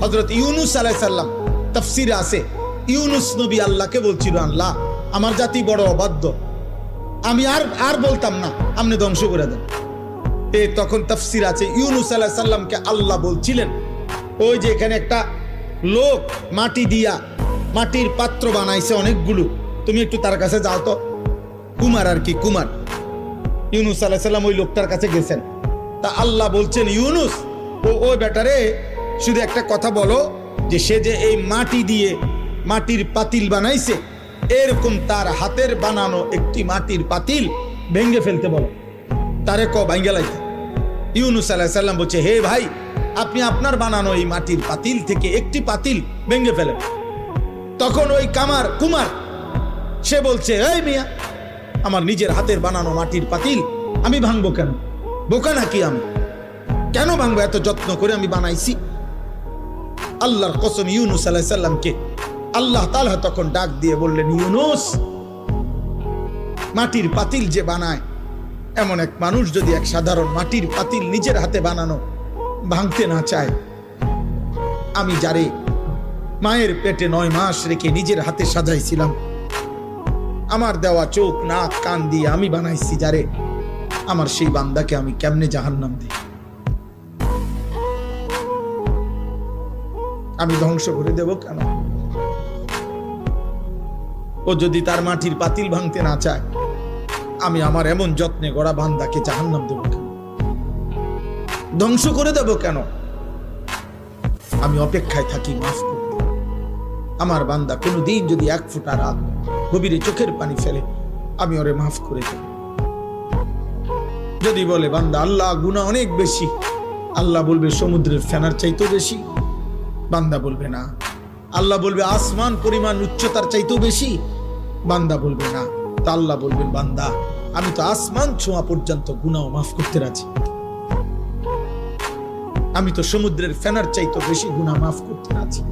হযরত ইউনূস আলাইহিস সালাম তাফসীরে আছে, ইউনূস নবী আল্লাহকে বলছিল, আল্লাহ আমার জাতি বড় অবাধ্য, আমি আর বলতাম না, আপনি ধ্বংস করে দেন। তখন তাফসীর আছে ইউনূস আলাইহিস সালামকে আল্লাহ বলছিলেন, ওই যে এখানে একটা লোক মাটি দিয়া মাটির পাত্র বানাইছে অনেকগুলো, তুমি একটু তার কাছে যাও তো। কুমার আর কি, কুমার। ইউনূস আলাইহিস সালাম ওই লোকটার কাছে গেছেন। তা আল্লাহ বলছেন, ইউনূস ও বেটারে শুধু একটা কথা বলো, যে সে যে এই মাটি দিয়ে মাটির পাতিল বানাইছে, এরকম তার হাতের বানানো একটি মাটির পাতিল ভেঙে ফেলতে বলো, তারে ভাঙ্গে লাইতে। ইউনূস আলাইহিস সালাম বলছে, হে ভাই, আপনি আপনার বানানো এই মাটির পাতিল থেকে একটি পাতিল ভেঙে ফেলেন। তখন ওই কুমার সে বলছে, এই মিয়া, আমার নিজের হাতের বানানো মাটির পাতিল আমি ভাঙবো কেন? বোকা নাকি আমি? কেন ভাঙবো? এত যত্ন করে আমি বানাইছি। আল্লাহর কসম, ইউনূস আলাইহিস সালামকে আল্লাহ তাআলা তখন ডাক দিয়ে বললেন, ইউনূস, মাটির পাতিল যে বানায়, এমন এক মানুষ যদি এক সাধারণ মাটির পাতিল নিজের হাতে বানানো ভাঙতে না চায়, আমি যারে মায়ের পেটে 9 মাস রেখে নিজের হাতে সাজাইছিলাম, আমার দেওয়া চোখ নাক কান দিয়ে আমি বানাইছি যারে, আমার সেই বান্দাকে আমি কেমনে জাহান্নাম দিই? আমি ধ্বংস করে দেব কেন? ও যদি তার মাটির পাতিল ভাঙতে না চায়, আমি আমার এমন যত্নে গড়া বান্দাকে জাহান্নাম দেব কেন? ধ্বংস করে দেব কেন? আমি অপেক্ষায় থাকি মাফ করতে। আমার বান্দা কোনোদিন যদি 1 ফোঁটা রাত গভীরে চোখের পানি ফেলে, আমি ওরে মাফ করে দেব। যদি বলে বান্দা আল্লাহ গুনাহ অনেক বেশি, আল্লাহ বলবে সমুদ্রের ফেনার চাইতেও বেশি। বান্দা বলবে না। আল্লাহ বলবে আসমান পরিমাণ উচ্চতার চাইতেও বেশি। বান্দা বলবে না। তা আল্লাহ বলবেন, বান্দা আমি তো আসমান ছোঁয়া পর্যন্ত গুনাহ মাফ করতে রাজি, আমি তো সমুদ্রের ফেনার চাইতেও বেশি গুনাহ মাফ করতে রাজি।